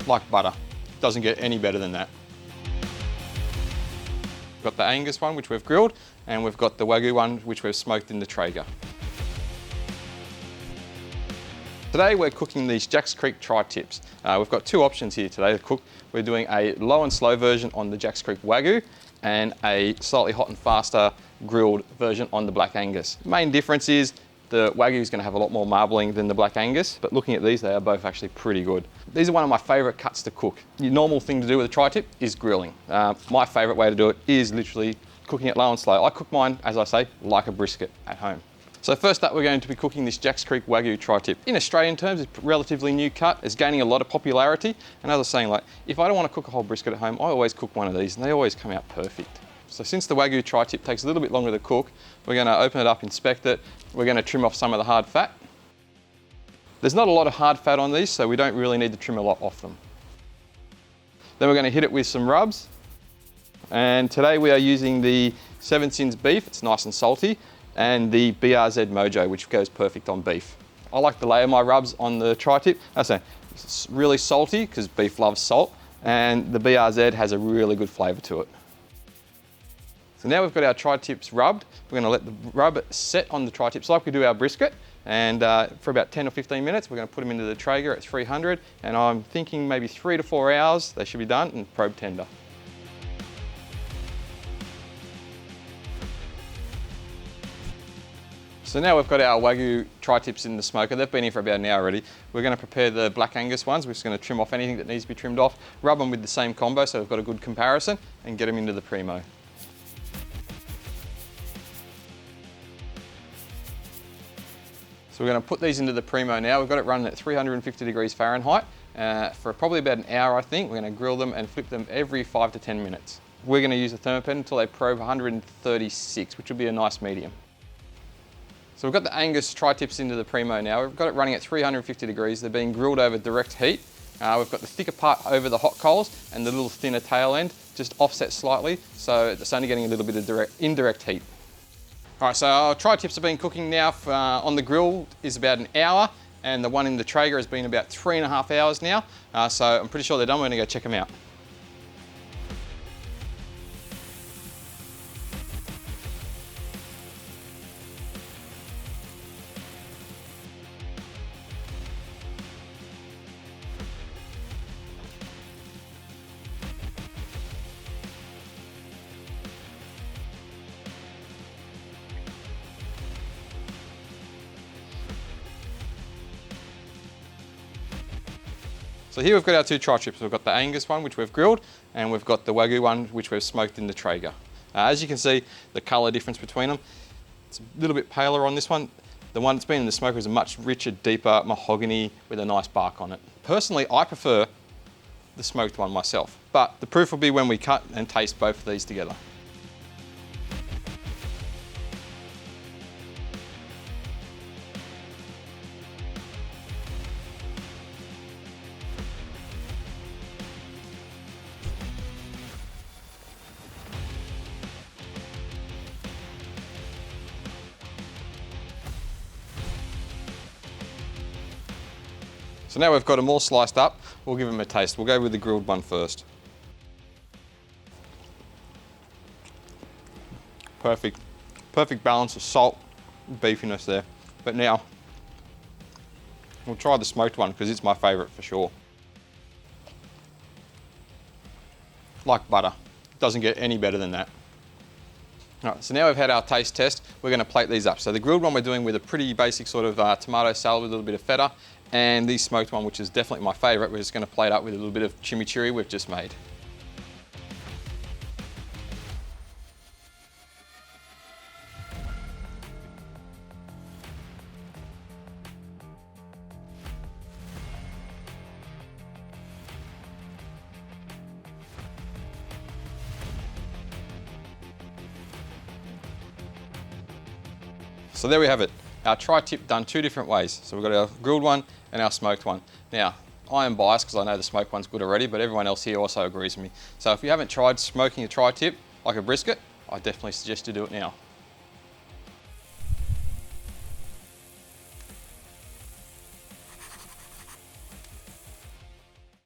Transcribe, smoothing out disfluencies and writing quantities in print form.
like butter. Doesn't get any better than that. We've got the Angus one, which we've grilled, and we've got the Wagyu one, which we've smoked in the Traeger. Today we're cooking these Jack's Creek tri-tips. We've got two options here today to cook. We're doing a low and slow version on the Jack's Creek Wagyu and a slightly hot and faster grilled version on the Black Angus. The main difference is the Wagyu is going to have a lot more marbling than the Black Angus, but looking at these, they are both actually pretty good. These are one of my favourite cuts to cook. The normal thing to do with a tri-tip is grilling. My favourite way to do it is literally cooking it low and slow. I cook mine, as I say, like a brisket at home. So first up, we're going to be cooking this Jack's Creek Wagyu tri-tip. In Australian terms, it's a relatively new cut. It's gaining a lot of popularity. And as I was saying, like, if I don't want to cook a whole brisket at home, I always cook one of these and they always come out perfect. So since the Wagyu tri-tip takes a little bit longer to cook, we're going to open it up, inspect it. We're going to trim off some of the hard fat. There's not a lot of hard fat on these, so we don't really need to trim a lot off them. Then we're going to hit it with some rubs. And today we are using the 7 Sins beef. It's nice and salty. And the BRZ Mojo, which goes perfect on beef. I like to layer my rubs on the tri-tip. It's really salty because beef loves salt, and the BRZ has a really good flavour to it. So now we've got our tri-tips rubbed. We're going to let the rub set on the tri-tips like we do our brisket, and for about 10 or 15 minutes we're going to put them into the Traeger at 300, and I'm thinking maybe 3 to 4 hours they should be done and probe tender. So now we've got our Wagyu tri-tips in the smoker. They've been in for about an hour already. We're going to prepare the Black Angus ones. We're just going to trim off anything that needs to be trimmed off, rub them with the same combo so we've got a good comparison, and get them into the Primo. So we're going to put these into the Primo now. We've got it running at 350 degrees Fahrenheit for probably about an hour, I think. We're going to grill them and flip them every 5 to 10 minutes. We're going to use the thermopen until they probe 136, which will be a nice medium. So we've got the Angus tri-tips into the Primo now. We've got it running at 350 degrees. They're being grilled over direct heat. We've got the thicker part over the hot coals and the little thinner tail end just offset slightly, so it's only getting a little bit of indirect heat. All right, so our tri-tips have been cooking now on the grill is about an hour, and the one in the Traeger has been about 3.5 hours now. So I'm pretty sure they're done. We're gonna go check them out. So here we've got our two tri-tips. We've got the Angus one, which we've grilled, and we've got the Wagyu one, which we've smoked in the Traeger. As you can see, the colour difference between them, it's a little bit paler on this one. The one that's been in the smoker is a much richer, deeper mahogany with a nice bark on it. Personally, I prefer the smoked one myself, but the proof will be when we cut and taste both of these together. So now we've got them all sliced up, we'll give them a taste. We'll go with the grilled one first. Perfect balance of salt and beefiness there. But now, we'll try the smoked one because it's my favourite for sure. Like butter, doesn't get any better than that. All right, so now we've had our taste test, we're going to plate these up. So the grilled one we're doing with a pretty basic sort of tomato salad with a little bit of feta, and the smoked one, which is definitely my favourite, we're just going to plate up with a little bit of chimichurri we've just made. So there we have it. Our tri-tip done two different ways. So we've got our grilled one and our smoked one. Now, I am biased because I know the smoked one's good already, but everyone else here also agrees with me. So if you haven't tried smoking a tri-tip like a brisket, I definitely suggest you do it now.